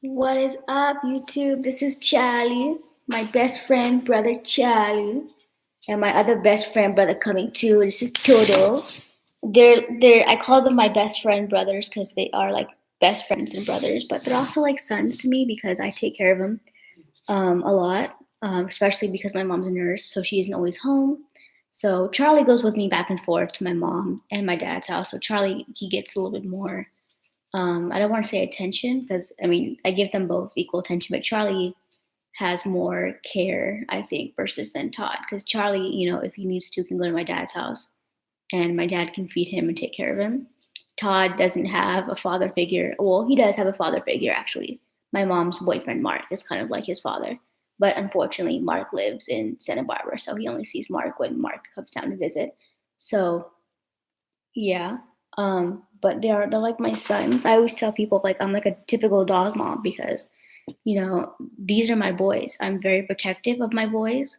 What is up, YouTube? This is Charlie, my best friend, brother Charlie, and my other best friend, brother coming too. This is Toto. They're. I call them my best friend brothers because they are like best friends and brothers, but they're also like sons to me because I take care of them a lot, especially because my mom's a nurse, so she isn't always home. So Charlie goes with me back and forth to my mom and my dad's house. So Charlie, he gets a little bit more I don't want to say attention because I mean I give them both equal attention, but Charlie has more care, I think, versus than Todd. Because Charlie, if he needs to, can go to my dad's house, and my dad can feed him and take care of him. Todd doesn't have a father figure. Well, he does have a father figure actually. My mom's boyfriend Mark is kind of like his father, but unfortunately, Mark lives in Santa Barbara, so he only sees Mark when Mark comes down to visit. So yeah. But they're like my sons. I always tell people like I'm like a typical dog mom because, these are my boys. I'm very protective of my boys.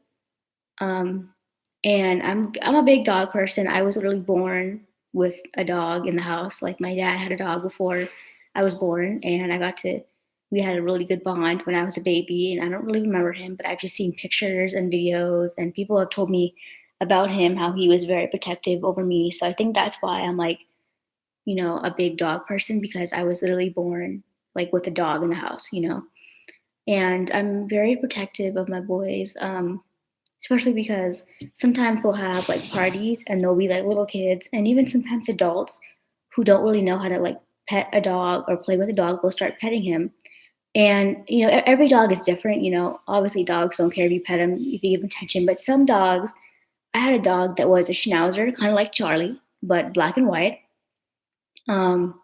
Um, and I'm a big dog person. I was literally born with a dog in the house. Like my dad had a dog before I was born, and we had a really good bond when I was a baby. And I don't really remember him, but I've just seen pictures and videos, and people have told me about him how he was very protective over me. So I think that's why I'm like a big dog person because I was literally born like with a dog in the house. And I'm very protective of my boys, especially because sometimes we'll have like parties and there'll be like little kids and even sometimes adults who don't really know how to like pet a dog or play with a dog. They'll start petting him. And, every dog is different. Obviously, dogs don't care if you pet them, if you give them attention. But some dogs, I had a dog that was a schnauzer, kind of like Charlie, but black and white. Um,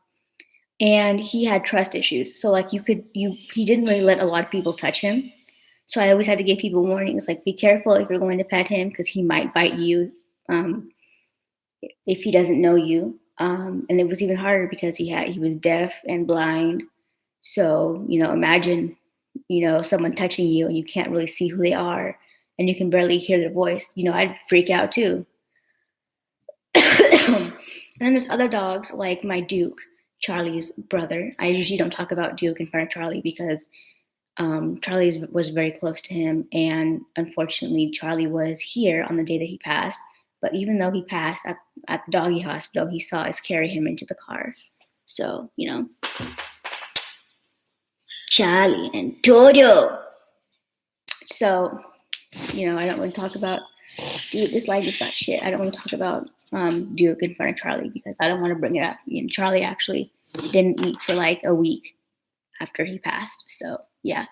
and he had trust issues. So like he didn't really let a lot of people touch him. So I always had to give people warnings, like be careful if you're going to pet him because he might bite you um, if he doesn't know you. And it was even harder because he was deaf and blind. So imagine someone touching you and you can't really see who they are and you can barely hear their voice. I'd freak out too. And then there's other dogs like my Duke, Charlie's brother. I usually don't talk about Duke in front of Charlie because Charlie was very close to him, and unfortunately, Charlie was here on the day that he passed. But even though he passed at the doggy hospital, he saw us carry him into the car. So Charlie and Toto. So I don't really talk about dude. This life just got shit. I don't really talk about Duke in front of Charlie because I don't want to bring it up. Charlie actually didn't eat for like a week after he passed. So yeah.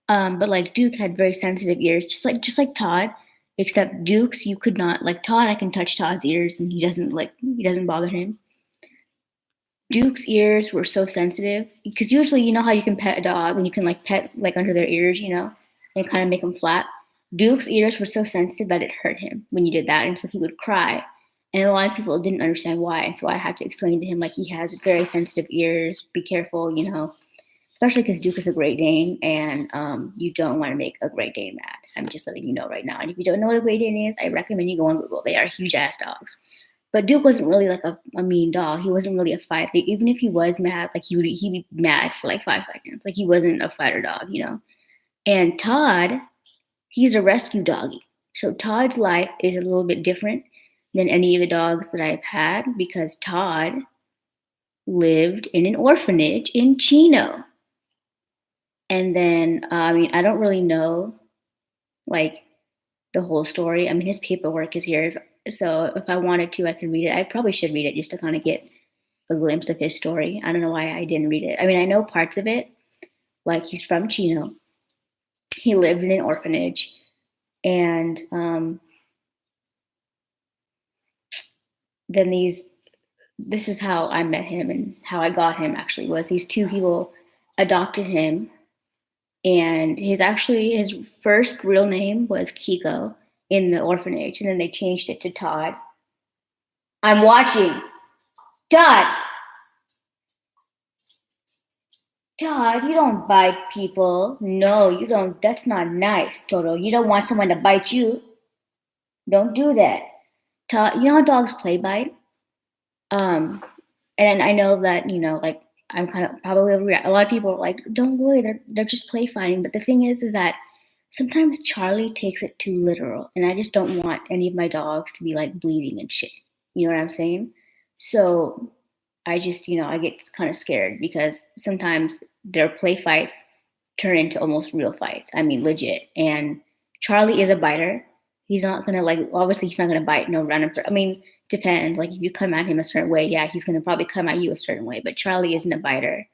But like Duke had very sensitive ears, just like Todd, except Duke's you could not like Todd. I can touch Todd's ears and he doesn't bother him. Duke's ears were so sensitive because usually you know how you can pet a dog and you can like pet like under their ears, and kind of make them flat. Duke's ears were so sensitive that it hurt him when you did that, and so he would cry. And a lot of people didn't understand why, and so I had to explain to him like he has very sensitive ears. Be careful, especially because Duke is a Great Dane, and you don't want to make a Great Dane mad. I'm just letting you know right now. And if you don't know what a Great Dane is, I recommend you go on Google. They are huge ass dogs. But Duke wasn't really like a mean dog. He wasn't really a fighter. Even if he was mad, like he'd be mad for like 5 seconds. Like he wasn't a fighter dog. And Todd, he's a rescue doggy. So Todd's life is a little bit different than any of the dogs that I've had because Todd lived in an orphanage in Chino. And then, I mean, I don't really know like the whole story. I mean, his paperwork is here. So if I wanted to, I could read it. I probably should read it just to kind of get a glimpse of his story. I don't know why I didn't read it. I mean, I know parts of it. Like he's from Chino. He lived in an orphanage. And then this is how I met him and how I got him actually was these two people adopted him and his first real name was Kiko in the orphanage, and then they changed it to Todd. I'm watching. Todd, Todd, you don't bite people. No, you don't. That's not nice, Toto. You don't want someone to bite you. Don't do that. Todd, you know how dogs play bite? Um, and I know that like I'm kind of probably overreact. A lot of people are like, "Don't worry, they're just play fighting." But the thing is that sometimes Charlie takes it too literal, and I just don't want any of my dogs to be like bleeding and shit. You know what I'm saying? So I just, I get kind of scared because sometimes their play fights turn into almost real fights. I mean, legit. And Charlie is a biter. He's not gonna like. Obviously, he's not gonna bite no random. I mean, depends. Like if you come at him a certain way, yeah, he's gonna probably come at you a certain way. But Charlie isn't a biter.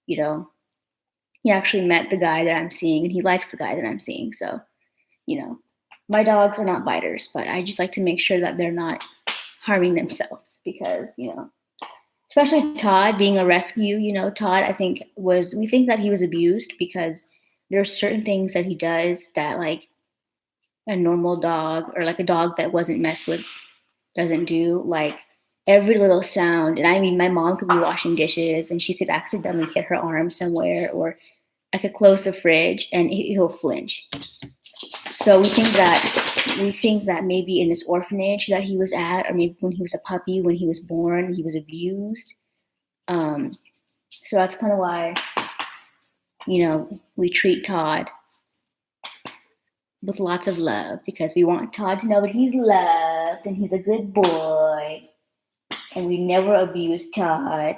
You know, he actually met the guy that I'm seeing, and he likes the guy that I'm seeing. So, you know, my dogs are not biters, but I just like to make sure that they're not harming themselves because especially Todd being a rescue. Todd, I think we think that he was abused because there are certain things that he does that like a normal dog or like a dog that wasn't messed with doesn't do. Like every little sound, and I mean, my mom could be washing dishes and she could accidentally hit her arm somewhere, or I could close the fridge and he'll flinch. So we think that maybe in this orphanage that he was at, or maybe when he was a puppy, when he was born, he was abused. Um, so that's kind of why we treat Todd with lots of love because we want Todd to know that he's loved and he's a good boy, and we never abuse Todd.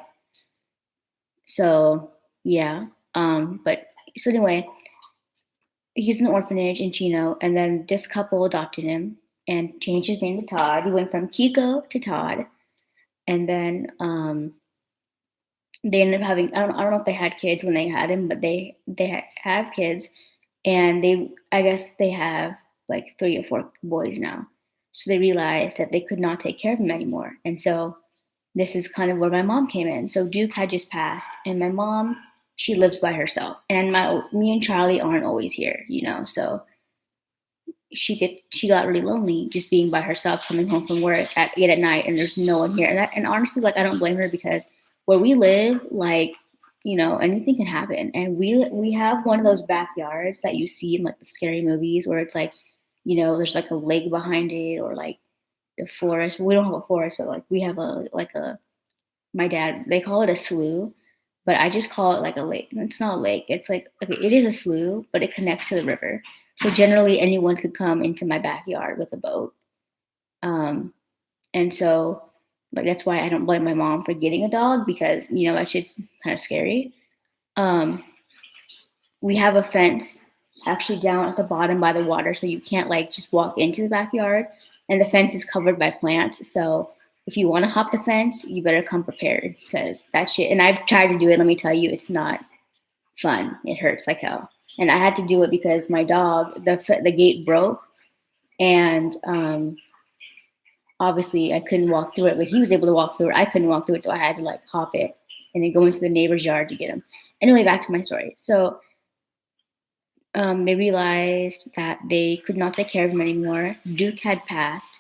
So yeah. But so anyway, he's in the orphanage in Chino, and then this couple adopted him and changed his name to Todd. He went from Kiko to Todd, and then they ended up having I don't know if they had kids when they had him, but they have kids, and I guess they have like 3 or 4 boys now. So they realized that they could not take care of him anymore, and so this is kind of where my mom came in. So Duke had just passed, and my mom, she lives by herself, and me and Charlie aren't always here, so she got really lonely just being by herself, coming home from work at 8 at night, and there's no one here. And honestly, like I don't blame her because where we live, like anything can happen, and we have one of those backyards that you see in like the scary movies where it's like there's like a lake behind it, or like the forest. We don't have a forest, but like we have a my dad, they call it a slough, but I just call it like a lake. It's not a lake. It's like, okay, it is a slough, but it connects to the river. So generally anyone could come into my backyard with a boat. Um, and so like that's why I don't blame my mom for getting a dog because that shit's kind of scary. Um, we have a fence actually down at the bottom by the water, so you can't like just walk into the backyard. And the fence is covered by plants, so if you want to hop the fence, you better come prepared because that shit. And I've tried to do it. Let me tell you, it's not fun. It hurts like hell. And I had to do it because my dog, the gate broke, and obviously I couldn't walk through it, but he was able to walk through it. I couldn't walk through it, so I had to like hop it and then go into the neighbor's yard to get him. Anyway, back to my story. So they realized that they could not take care of him anymore. Duke had passed.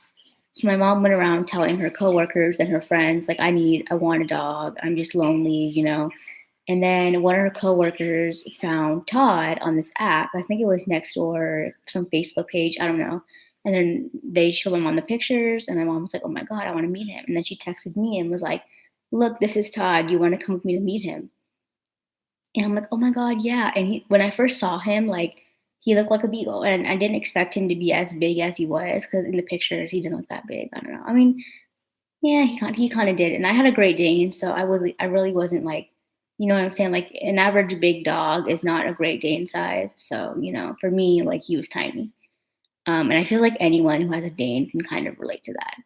So my mom went around telling her coworkers and her friends, like, I want a dog. I'm just lonely. And then one of her coworkers found Todd on this app. I think it was Nextdoor, some Facebook page. I don't know. And then they showed him on the pictures, and my mom was like, "Oh my god, I want to meet him." And then she texted me and was like, "Look, this is Todd. Do you want to come with me to meet him?" And I'm like, "Oh my god, yeah." And when I first saw him, like he looked like a beagle, and I didn't expect him to be as big as he was because in the pictures he didn't look that big. I don't know. I mean, yeah, he kind of did, and I had a Great Dane, so I really wasn't like, you know what I'm saying? Like an average big dog is not a Great Dane size. So for me, like he was tiny, and I feel like anyone who has a Dane can kind of relate to that.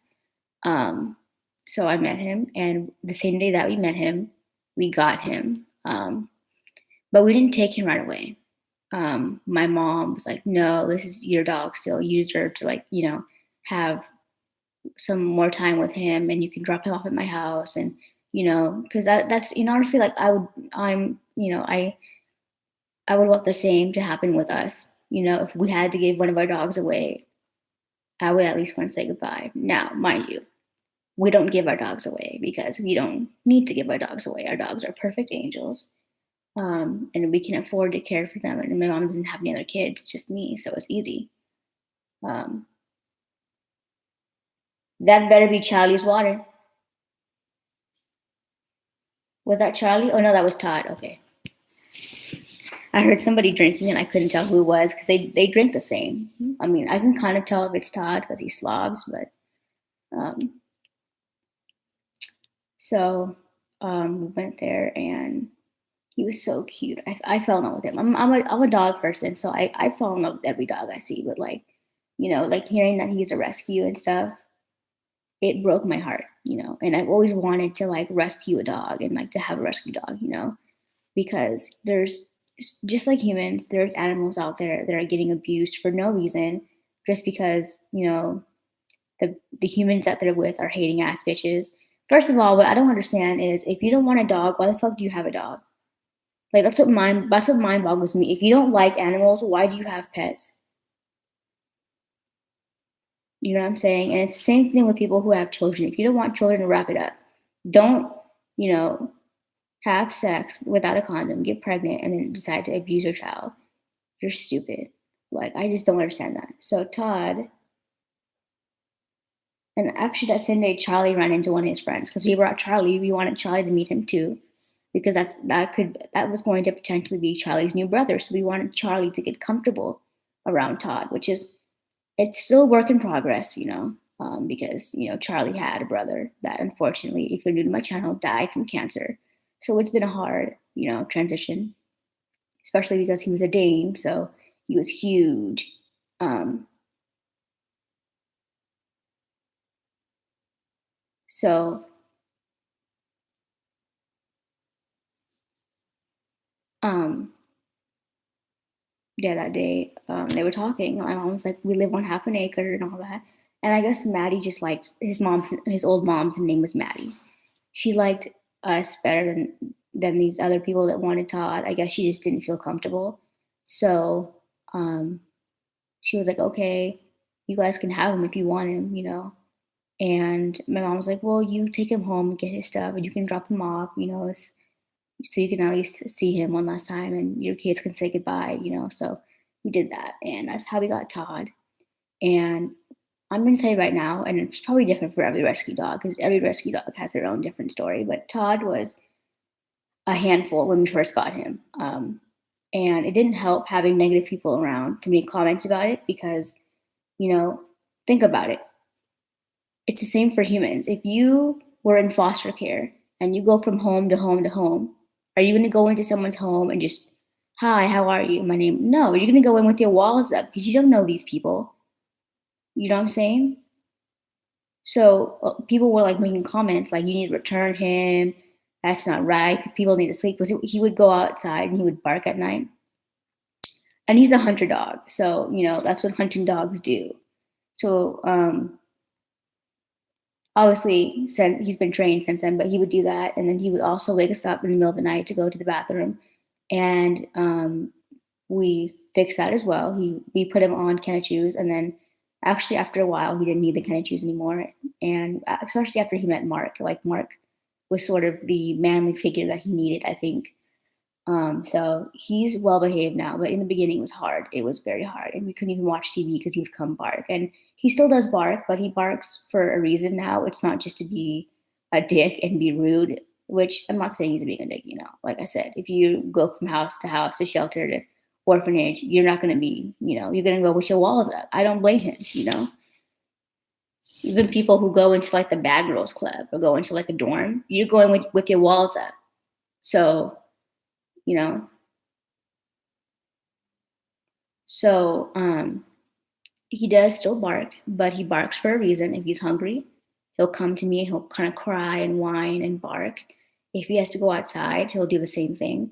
So I met him, and the same day that we met him, we got him. But we didn't take him right away. My mom was like, "No, this is your dog still. You deserve to like, have some more time with him, and you can drop him off at my house." And because that's honestly, like I would want the same to happen with us. If we had to give one of our dogs away, I would at least want to say goodbye. Now, mind you, we don't give our dogs away because we don't need to give our dogs away. Our dogs are perfect angels. And we can afford to care for them. And my mom doesn't have any other kids, just me, so it's easy. Um, that better be Charlie's water. Was that Charlie? Oh no, that was Todd. Okay. I heard somebody drinking and I couldn't tell who it was because they drink the same. I mean, I can kind of tell if it's Todd because he slobs, but um, so we went there and he was so cute. I fell in love with him. I'm a dog person, so I fall in love with every dog I see. But like, like hearing that he's a rescue and stuff, it broke my heart, And I've always wanted to like rescue a dog and like to have a rescue dog, because there's just like humans, there's animals out there that are getting abused for no reason, just because the humans that they're with are hating ass bitches. First of all, what I don't understand is if you don't want a dog, why the fuck do you have a dog? Like that's what mind boggles me. If you don't like animals, why do you have pets? You know what I'm saying? And it's the same thing with people who have children. If you don't want children, wrap it up. Don't, you know, have sex without a condom, get pregnant, and then decide to abuse your child. You're stupid. Like, I just don't understand that. So Todd, and actually that same day Charlie ran into one of his friends because we brought Charlie. We wanted Charlie to meet him too, because that was going to potentially be Charlie's new brother. So we wanted Charlie to get comfortable around Todd, which is it's still a work in progress, because Charlie had a brother that unfortunately, if you're new to my channel, died from cancer. So it's been a hard, transition, especially because he was a Dane, so he was huge. So yeah, that day they were talking. My mom was like, "We live on half an acre and all that." And I guess Maddie just liked his old mom's name was Maddie. She liked us better than these other people that wanted Todd. I guess she just didn't feel comfortable. So she was like, "Okay, you guys can have him if you want him." And my mom was like, "Well, you take him home and get his stuff, and you can drop him off, so you can at least see him one last time, and your kids can say goodbye." So we did that, and that's how we got Todd. And I'm going to tell you right now, and it's probably different for every rescue dog because every rescue dog has their own different story. But Todd was a handful when we first got him. And it didn't help having negative people around to make comments about it because, think about it. It's the same for humans. If you were in foster care and you go from home to home to home, are you going to go into someone's home and just, "Hi, how are you? My name?" No, you're going to go in with your walls up because you don't know these people. You know what I'm saying? So people were like making comments like, "You need to return him. That's not right. People need to sleep." Because he would go outside and he would bark at night. And he's a hunter dog. So, that's what hunting dogs do. So obviously he's been trained since then, but he would do that. And then he would also wake us up in the middle of the night to go to the bathroom. And we fixed that as well. We put him on Kennechu's, and then actually after a while he didn't need the Kennechu's anymore. And especially after he met Mark, like Mark was sort of the manly figure that he needed, I think. So he's well behaved now, but in the beginning it was hard. It was very hard, and we couldn't even watch TV because he would come bark. And he still does bark, but he barks for a reason now. It's not just to be a dick and be rude, which I'm not saying he's being a dick. Like I said, if you go from house to shelter to orphanage, you're not going to be, you're going to go with your walls up. I don't blame him. Even people who go into like the Bad Girls Club or go into like a dorm, you're going with your walls up. So you know so he does still bark, but he barks for a reason. If he's hungry, he'll come to me and he'll kind of cry and whine and bark. If he has to go outside, he'll do the same thing.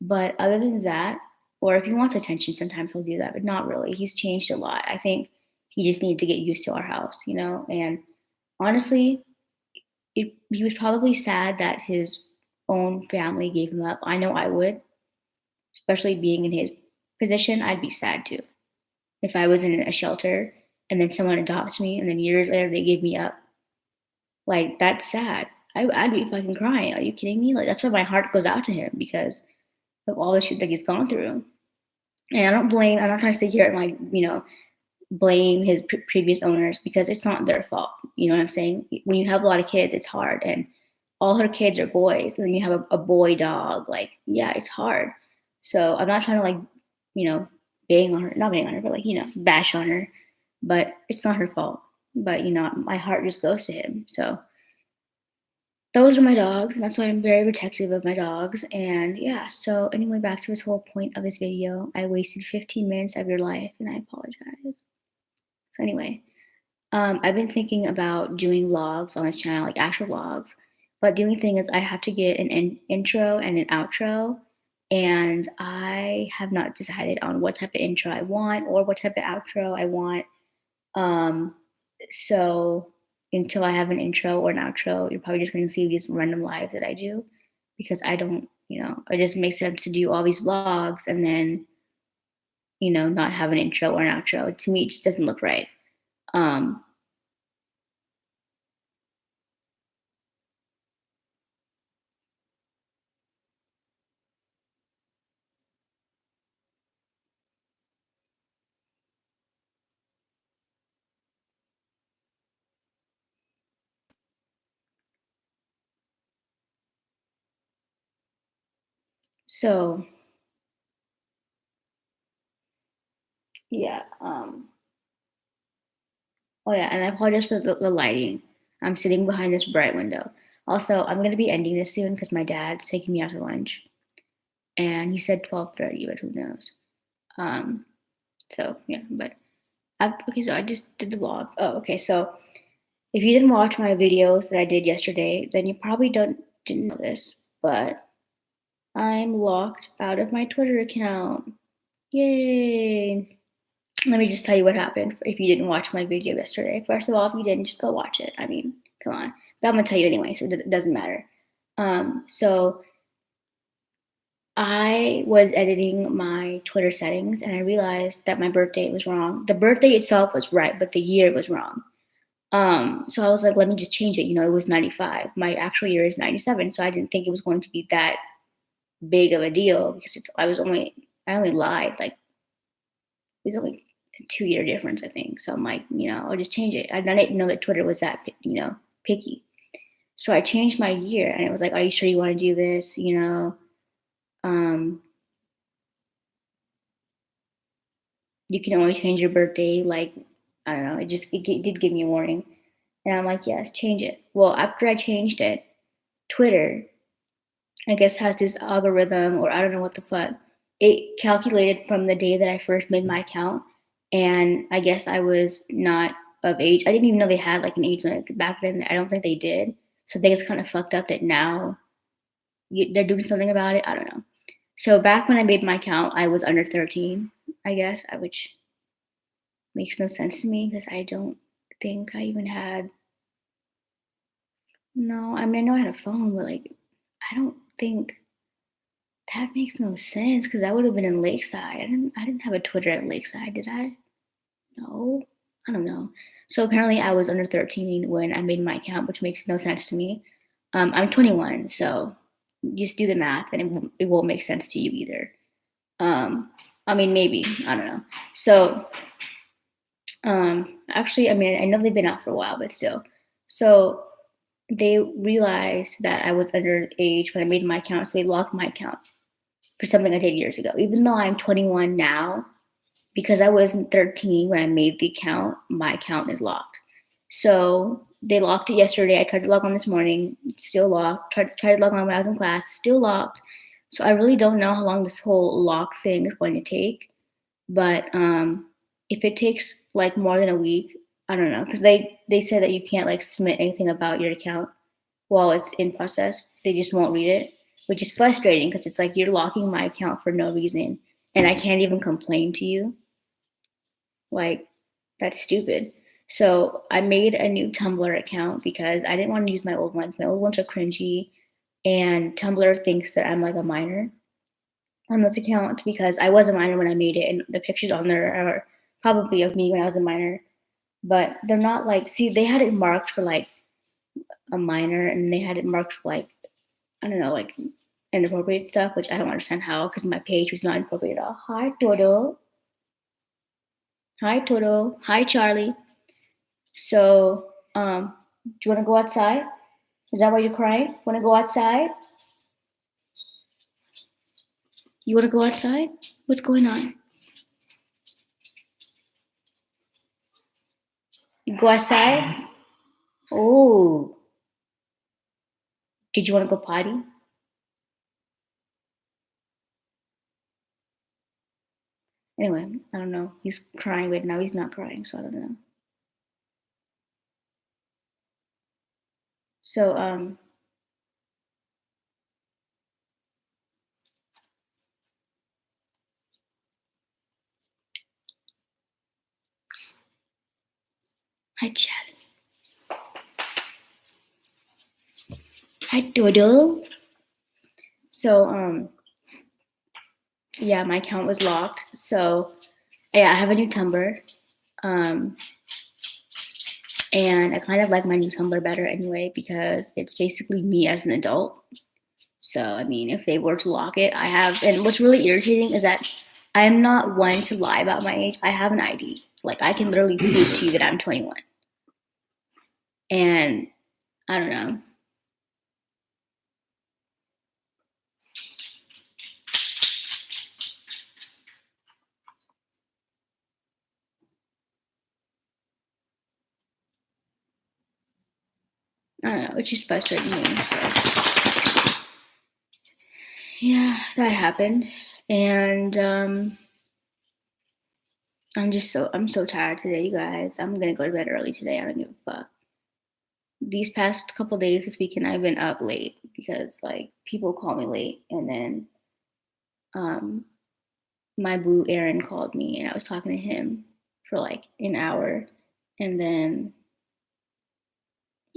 But other than that, or if he wants attention, sometimes he'll do that, but not really. He's changed a lot. I think he just needs to get used to our house. And honestly, he was probably sad that his own family gave him up. I know I would, especially being in his position. I'd be sad too. If I was in a shelter and then someone adopts me and then years later they give me up, like that's sad. I'd be fucking crying. Are you kidding me? Like that's why my heart goes out to him because of all the shit that he's gone through. And I'm not trying to sit here and like, blame his previous owners because it's not their fault. You know what I'm saying? When you have a lot of kids, it's hard. And all her kids are boys, and then you have a boy dog. Like, yeah, it's hard. So I'm not trying to like, you know, bang on her, not bang on her, but like, bash on her. But it's not her fault. But my heart just goes to him. So those are my dogs, and that's why I'm very protective of my dogs. And yeah, so anyway, back to this whole point of this video. I wasted 15 minutes of your life, and I apologize. So anyway, I've been thinking about doing vlogs on this channel, like actual vlogs. But the only thing is, I have to get an intro and an outro, and I have not decided on what type of intro I want or what type of outro I want. Um, so until I have an intro or an outro, you're probably just going to see these random lives that I do because I don't, it just makes sense to do all these vlogs and then, not have an intro or an outro. To me, it just doesn't look right. Um, so yeah. Oh yeah, and I apologize for the lighting. I'm sitting behind this bright window. Also, I'm gonna be ending this soon because my dad's taking me out to lunch, and he said 12:30, but who knows? Um, so yeah, but okay. So I just did the vlog. Oh, okay. So if you didn't watch my videos that I did yesterday, then you probably didn't know this, but I'm locked out of my Twitter account. Yay! Let me just tell you what happened if you didn't watch my video yesterday. First of all, if you didn't, just go watch it. I mean, come on. But I'm gonna tell you anyway, so it doesn't matter. So I was editing my Twitter settings and I realized that my birthday was wrong. The birthday itself was right, but the year was wrong. So I was like, let me just change it. It was 95. My actual year is 97, so I didn't think it was going to be that big of a deal because I only lied like it was only a 2-year difference, I think. So I'm like, I'll just change it. I didn't know that Twitter was that, picky. So I changed my year and it was like, are you sure you want to do this? Um, you can only change your birthday. Like, I don't know. It did give me a warning. And I'm like, yes, change it. Well, after I changed it, Twitter, I guess, has this algorithm or I don't know what the fuck. It calculated from the day that I first made my account. And I guess I was not of age. I didn't even know they had like an age limit back then. I don't think they did. So I think it's kind of fucked up that now they're doing something about it. I don't know. So back when I made my account, I was under 13, I guess, which makes no sense to me because I don't think I even had. No, I mean, I know I had a phone, but like, I don't think that makes no sense because I would have been in Lakeside. I didn't have a Twitter at Lakeside, did I? No, I don't know. So apparently I was under 13 when I made my account, which makes no sense to me. I'm 21, so just do the math, and it won't make sense to you either. I mean, maybe I don't know. So actually, I mean, I know they've been out for a while, but still. So they realized that I was underage when I made my account, so they locked my account for something I did years ago. Even though I'm 21 now, because I wasn't 13 when I made the account, my account is locked. So they locked it yesterday. I tried to log on this morning, it's still locked. Tried to log on when I was in class, still locked. So I really don't know how long this whole lock thing is going to take. But if it takes like more than a week, I don't know, because they said that you can't like submit anything about your account while it's in process. They just won't read it, which is frustrating because it's like you're locking my account for no reason, and I can't even complain to you. Like, that's stupid. So I made a new Tumblr account because I didn't want to use my old ones. My old ones are cringy, and Tumblr thinks that I'm like a minor on this account because I was a minor when I made it, and the pictures on there are probably of me when I was a minor, but they're not like, see, they had it marked for like a minor, and they had it marked for like, I don't know, like inappropriate stuff, which I don't understand how because my page was not inappropriate at all. Hi, Toto. Hi, Toto. Hi, Charlie. So, do you want to go outside? Is that why you're crying? Want to go outside? You want to go outside? What's going on? You go outside? Oh. Did you want to go potty? Anyway, I don't know. He's crying, but now he's not crying, so I don't know. So, hi, Charlie. Hi, Doodle. So, yeah, my account was locked. So, yeah, I have a new Tumblr. And I kind of like my new Tumblr better anyway because it's basically me as an adult. So, I mean, if they were to lock it, and what's really irritating is that I'm not one to lie about my age. I have an ID. Like, I can literally prove to you that I'm 21. And I don't know. I don't know. It's just frustrating me. So, yeah, that happened. And I'm so tired today, you guys. I'm gonna go to bed early today. I don't give a fuck. These past couple days this weekend I've been up late because like people call me late, and then my boo Aaron called me and I was talking to him for like an hour, and then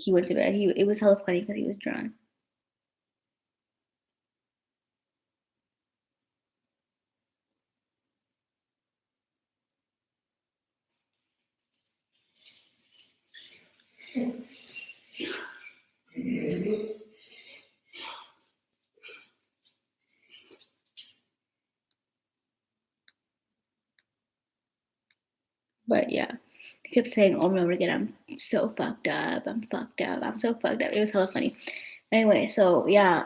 he went to bed. It was hella funny because he was drunk. But yeah, I kept saying over and over again, I'm so fucked up. I'm fucked up. I'm so fucked up. It was hella funny. Anyway, so yeah,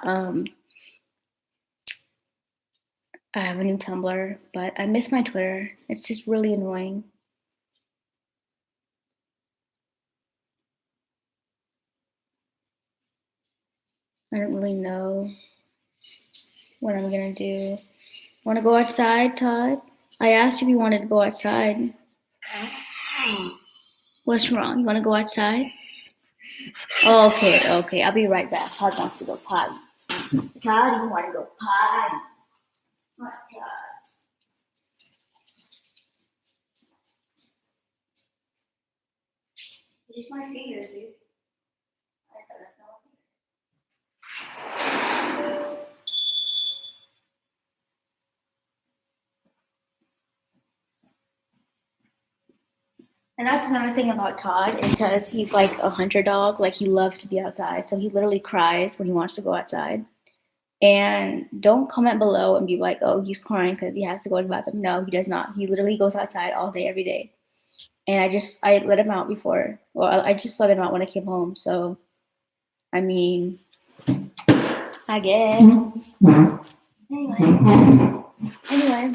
I have a new Tumblr, but I miss my Twitter. It's just really annoying. I don't really know what I'm gonna do. Want to go outside, Todd? I asked if you wanted to go outside. What's wrong? You want to go outside? Oh, okay. I'll be right back. Todd wants to go potty. Todd, you want to go potty? Oh, Todd. Just my fingers, dude. And that's another thing about Todd is because he's like a hunter dog. Like he loves to be outside, so he literally cries when he wants to go outside. And don't comment below and be like, "Oh, he's crying because he has to go to the bathroom." No, he does not. He literally goes outside all day, every day. And I let him out before. Well, I just let him out when I came home. So, I mean, I guess. Anyway,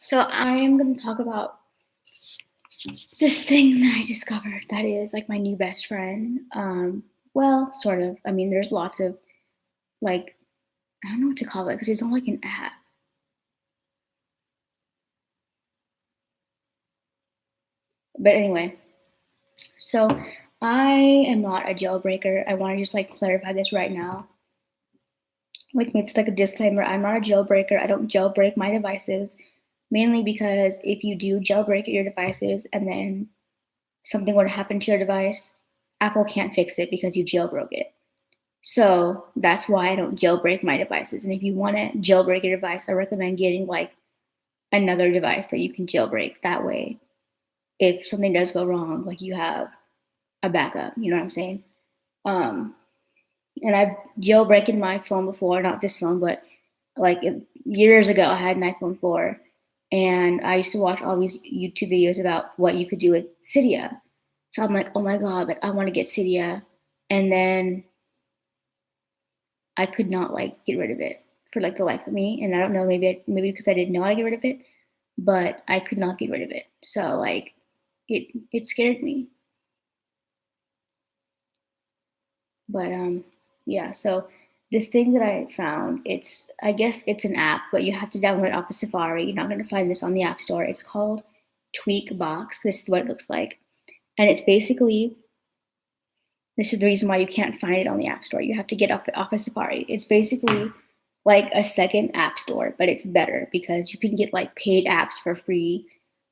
so I am gonna talk about this thing that I discovered that is like my new best friend. Well, sort of. I mean, there's lots of like I don't know what to call it because it's not like an app. But anyway, so I am not a jailbreaker. I want to just like clarify this right now. Like it's like a disclaimer. I'm not a jailbreaker. I don't jailbreak my devices, mainly because if you do jailbreak your devices and then something were to happen to your device, Apple can't fix it because you jailbroke it. So that's why I don't jailbreak my devices. And if you want to jailbreak your device, I recommend getting like another device that you can jailbreak. That way, if something does go wrong, like you have a backup. You know what I'm saying? And I've jailbreaking my phone before, not this phone, but like years ago, I had an iPhone 4, and I used to watch all these YouTube videos about what you could do with Cydia. So I'm like, oh my god, like I want to get Cydia. and then I could not like get rid of it for like the life of me. And I don't know, maybe because I didn't know how to get rid of it, but I could not get rid of it. So like it scared me. But yeah, so this thing that I found, it's I guess it's an app, but you have to download it off of Safari. You're not going to find this on the App Store. It's called Tweakbox. This is what it looks like. And it's basically this is the reason why you can't find it on the App Store. You have to get off of Safari. It's basically like a second app store, but it's better because you can get like paid apps for free.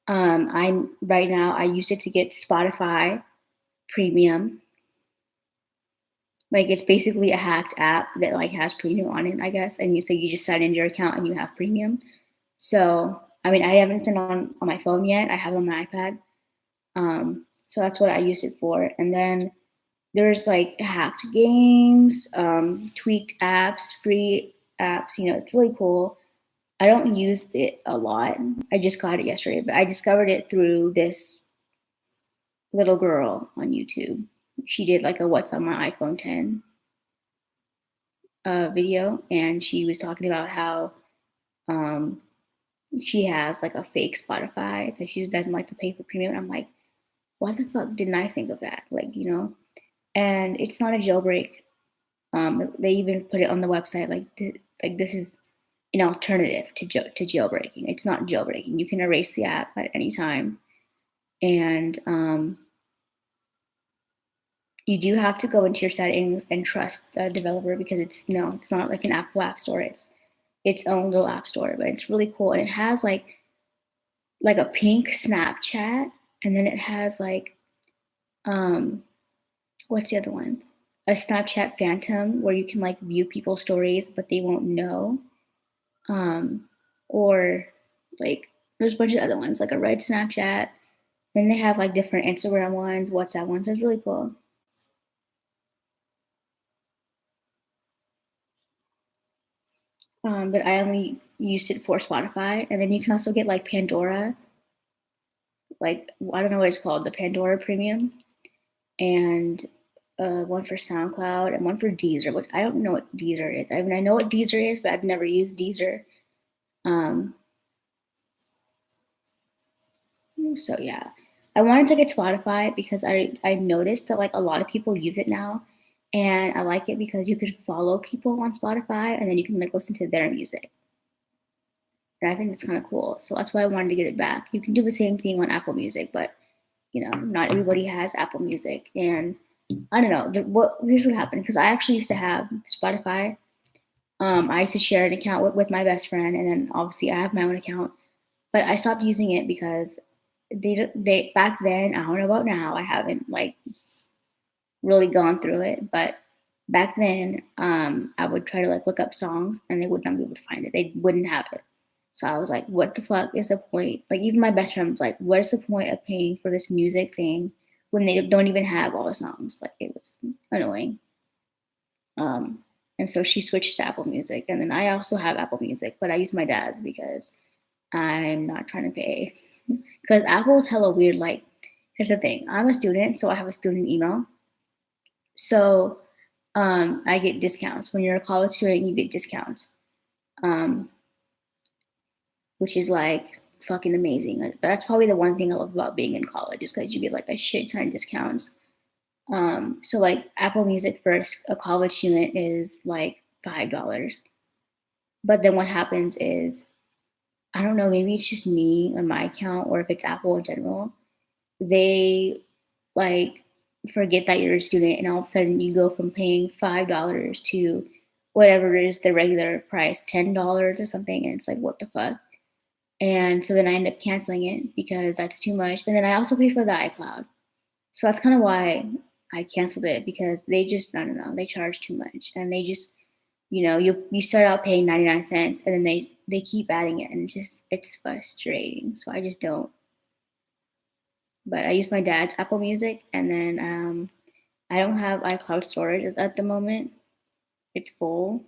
I'm right now I use it to get Spotify Premium. Like it's basically a hacked app that like has premium on it, I guess. And you just sign into your account and you have premium. So I mean I haven't seen it on my phone yet. I have it on my iPad. So that's what I use it for. And then there's like hacked games, tweaked apps, free apps. It's really cool. I don't use it a lot. I just got it yesterday, but I discovered it through this little girl on YouTube. She did like a "What's on my iPhone 10" video, and she was talking about how um, she has like a fake Spotify because she doesn't like to pay for premium. And I'm like, why the fuck didn't I think of that? And it's not a jailbreak. They even put it on the website like this is an alternative to jailbreaking. It's not jailbreaking. You can erase the app at any time, and you do have to go into your settings and trust the developer because it's not like an Apple App Store. It's its own little app store, but it's really cool. And it has like a pink Snapchat, and then it has like um what's the other one? A Snapchat Phantom where you can like view people's stories, but they won't know. Or like there's a bunch of other ones, like a red Snapchat. Then they have like different Instagram ones, WhatsApp ones. It's really cool. But I only used it for Spotify, and then you can also get like Pandora, like I don't know what it's called, the Pandora Premium, and one for SoundCloud and one for Deezer, which I don't know what Deezer is. I mean, I know what Deezer is, but I've never used Deezer. Um, so yeah, I wanted to get Spotify because I noticed that like a lot of people use it now, and I like it because you can follow people on Spotify and then you can like listen to their music. And I think it's kind of cool. So that's why I wanted to get it back. You can do the same thing on Apple Music, but not everybody has Apple Music. And I don't know. Here's what happened because I actually used to have Spotify. I used to share an account with my best friend, and then obviously I have my own account. But I stopped using it because they back then, I don't know about now. I haven't like really gone through it, but back then, I would try to like look up songs, and they would not be able to find it. They wouldn't have it. So I was like, what the fuck is the point? Like even my best friend was like, what's the point of paying for this music thing when they don't even have all the songs? Like it was annoying. Um, and so she switched to Apple Music, and then I also have Apple Music, but I use my dad's because I'm not trying to pay. Because Apple's hella weird. Like, here's the thing: I'm a student, so I have a student email. So I get discounts. When you're a college student, you get discounts. Um, which is like fucking amazing. That's probably the one thing I love about being in college is because you get like a shit ton of discounts. So like Apple Music for a college student is like $5. But then what happens is I don't know, maybe it's just me on my account or if it's Apple in general. They like forget that you're a student and all of a sudden you go from paying $5 to whatever it is the regular price, $10 or something, and it's like what the fuck? And so then I end up canceling it because that's too much. And then I also pay for the iCloud. So that's kind of why I canceled it because they just, I don't know, they charge too much. And they just, you start out paying 99 cents and then they keep adding it and it's frustrating. So I just don't. But I use my dad's Apple Music and then I don't have iCloud storage at the moment. It's full.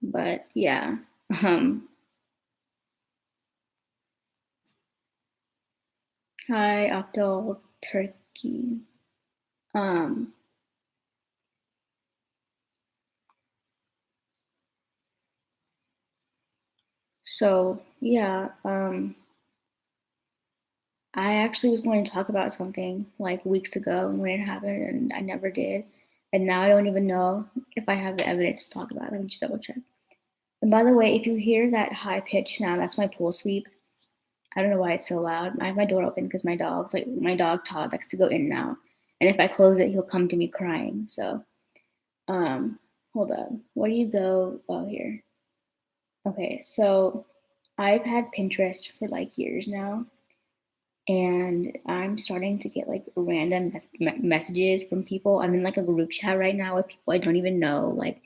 But yeah. Um, Hi, Octo Turkey. Um, So yeah, I actually was going to talk about something like weeks ago when it happened, and I never did. And now I don't even know if I have the evidence to talk about it. Let me just double check. And by the way, if you hear that high pitch sound, that's my pool sweep. I don't know why it's so loud. I have my door open because my dog Todd likes to go in and out. And if I close it, he'll come to me crying. So, um, hold on. Where do you go? Oh, here. Okay, so I've had Pinterest for like years now, and I'm starting to get like random messages from people. I'm in like a group chat right now with people I don't even know. Like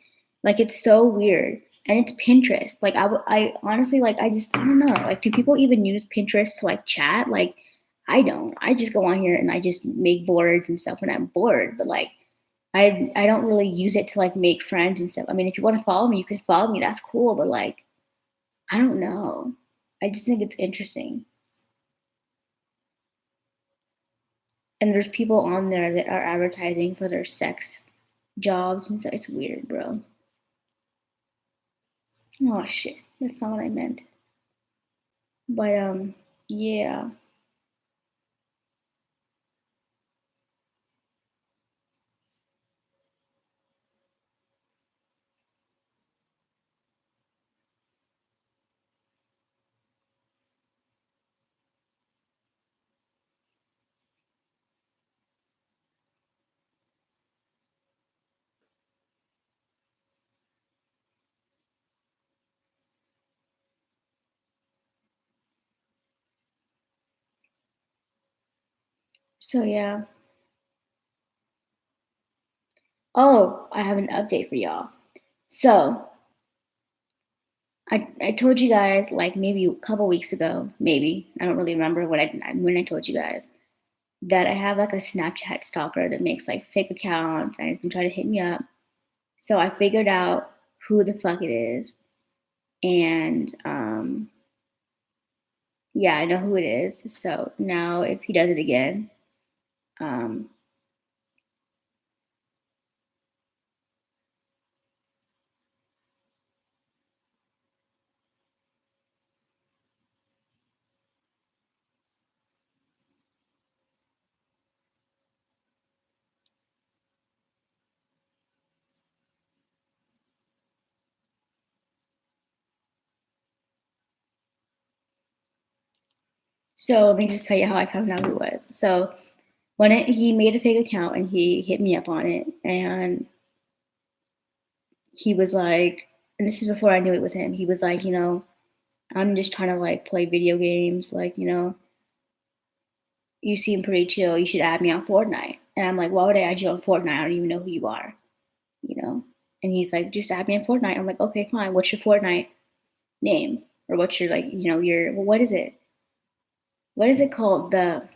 it's so weird, and it's Pinterest. Like I honestly like I don't know. Like, do people even use Pinterest to like chat? Like, I don't. I just go on here and I just make boards and stuff when I'm bored. But like, I don't really use it to like make friends and stuff. I mean, if you want to follow me, you can follow me. That's cool. But like, I don't know. I just think it's interesting. And there's people on there that are advertising for their sex jobs and stuff. It's weird, bro. Oh shit, that's not what I meant. But yeah. So yeah. Oh, I have an update for y'all. So I told you guys like maybe a couple weeks ago, maybe I don't really remember when I told you guys that I have like a Snapchat stalker that makes like fake accounts and can try to hit me up. So I figured out who the fuck it is, and yeah, I know who it is. So now if he does it again, um, so let me just tell you how I found out who it was. So he made a fake account and he hit me up on it, and he was like, and this is before I knew it was him. He was like, I'm just trying to like play video games, like you seem pretty chill. You should add me on Fortnite. And I'm like, why would I add you on Fortnite? I don't even know who you are, you know. And he's like, just add me on Fortnite. I'm like, okay, fine. What's your Fortnite name? Or what's your like, your what is it? What is it called? The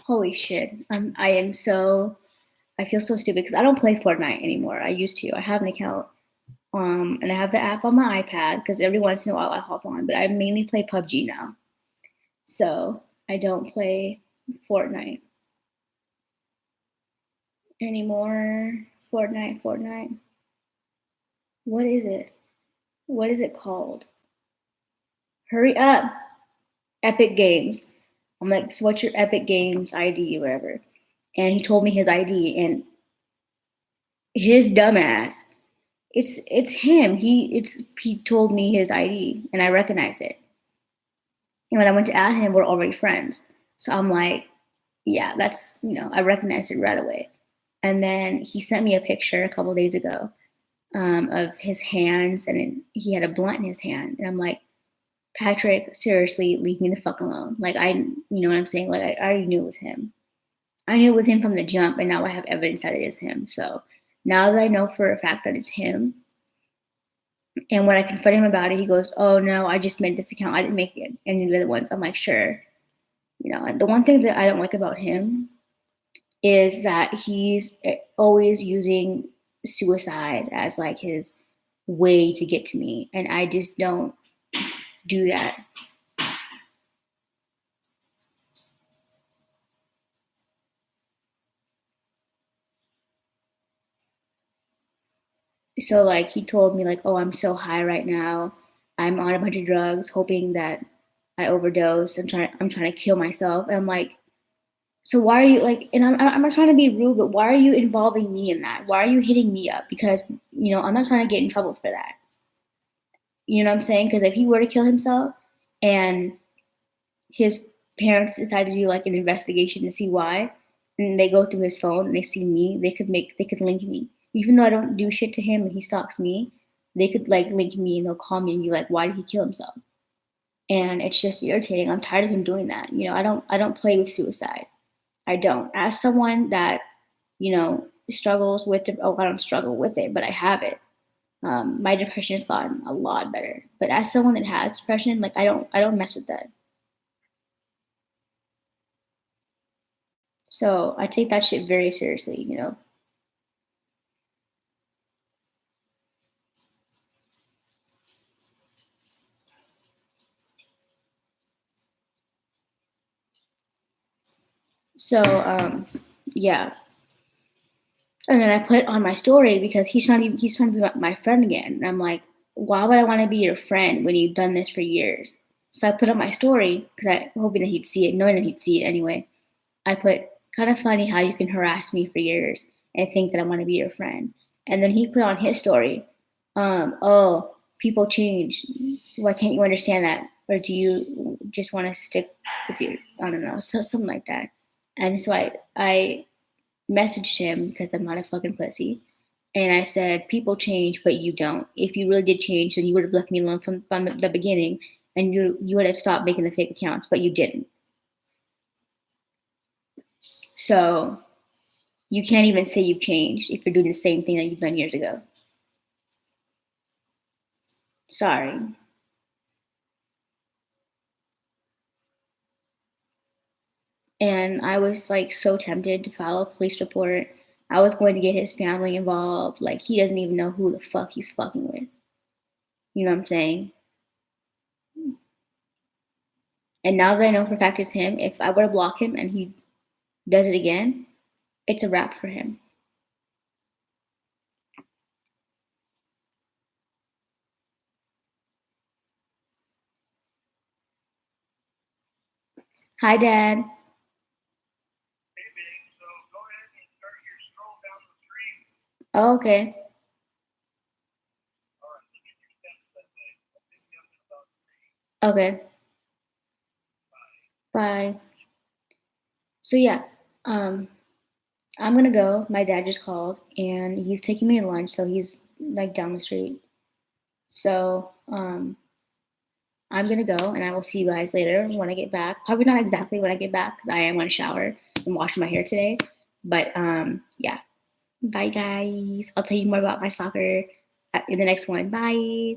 holy shit. I am so I feel so stupid because I don't play Fortnite anymore. I used to. I have an account. And I have the app on my iPad because every once in a while I hop on, but I mainly play PUBG now. So I don't play Fortnite anymore. Fortnite. What is it? What is it called? Hurry up. Epic Games. I'm like, so what's your Epic Games ID or whatever? And he told me his ID, and his dumbass. It's him. He told me his ID and I recognize it. And when I went to add him, we're already friends. So I'm like, yeah, that's I recognized it right away. And then he sent me a picture a couple of days ago of his hands, and he had a blunt in his hand. And I'm like, Patrick, seriously, leave me the fuck alone. Like you know what I'm saying? Like I already knew it was him. I knew it was him from the jump, and now I have evidence that it is him. So now that I know for a fact that it's him, and when I confront him about it, he goes, "Oh no, I just made this account. I didn't make it any of the other ones." I'm like, "Sure." And the one thing that I don't like about him is that he's always using suicide as like his way to get to me, and I just don't do that. So like he told me like, "Oh, I'm so high right now. I'm on a bunch of drugs, hoping that I overdose. I'm trying to kill myself. And I'm like, so why are you like? And I'm not trying to be rude, but why are you involving me in that? Why are you hitting me up? Because I'm not trying to get in trouble for that. You know what I'm saying? Because if he were to kill himself, and his parents decide to do like an investigation to see why, and they go through his phone and they see me, they could link me. Even though I don't do shit to him and he stalks me, they could like link me and they'll call me and be like, why did he kill himself? And it's just irritating. I'm tired of him doing that. I don't play with suicide. I don't. As someone that, struggles with it, oh, I don't struggle with it, but I have it. My depression has gotten a lot better. But as someone that has depression, like I don't mess with that. So I take that shit very seriously. So yeah. And then I put on my story because he's trying to be my friend again. And I'm like, why would I want to be your friend when you've done this for years? So I put on my story because I hoping that he'd see it, knowing that he'd see it anyway. I put kind of funny how you can harass me for years and think that I want to be your friend. And then he put on his story, oh, people change. Why can't you understand that? Or do you just want to stick with your, I don't know, so something like that. And so I messaged him because I'm not a fucking pussy. And I said, people change, but you don't. If you really did change, then you would have left me alone from the beginning and you would have stopped making the fake accounts, but you didn't. So you can't even say you've changed if you're doing the same thing that you've done years ago. Sorry. And I was like so tempted to file a police report. I was going to get his family involved. Like he doesn't even know who the fuck he's fucking with. You know what I'm saying? And now that I know for a fact it's him, if I were to block him and he does it again, it's a wrap for him. Hi, Dad. Oh, okay. Okay. Bye. So yeah, um, I'm gonna go. My dad just called and he's taking me to lunch, so he's like down the street. So I'm gonna go and I will see you guys later when I get back. Probably not exactly when I get back because I am gonna shower and wash my hair today. But yeah. Bye guys. I'll tell you more about my soccer in the next one. Bye.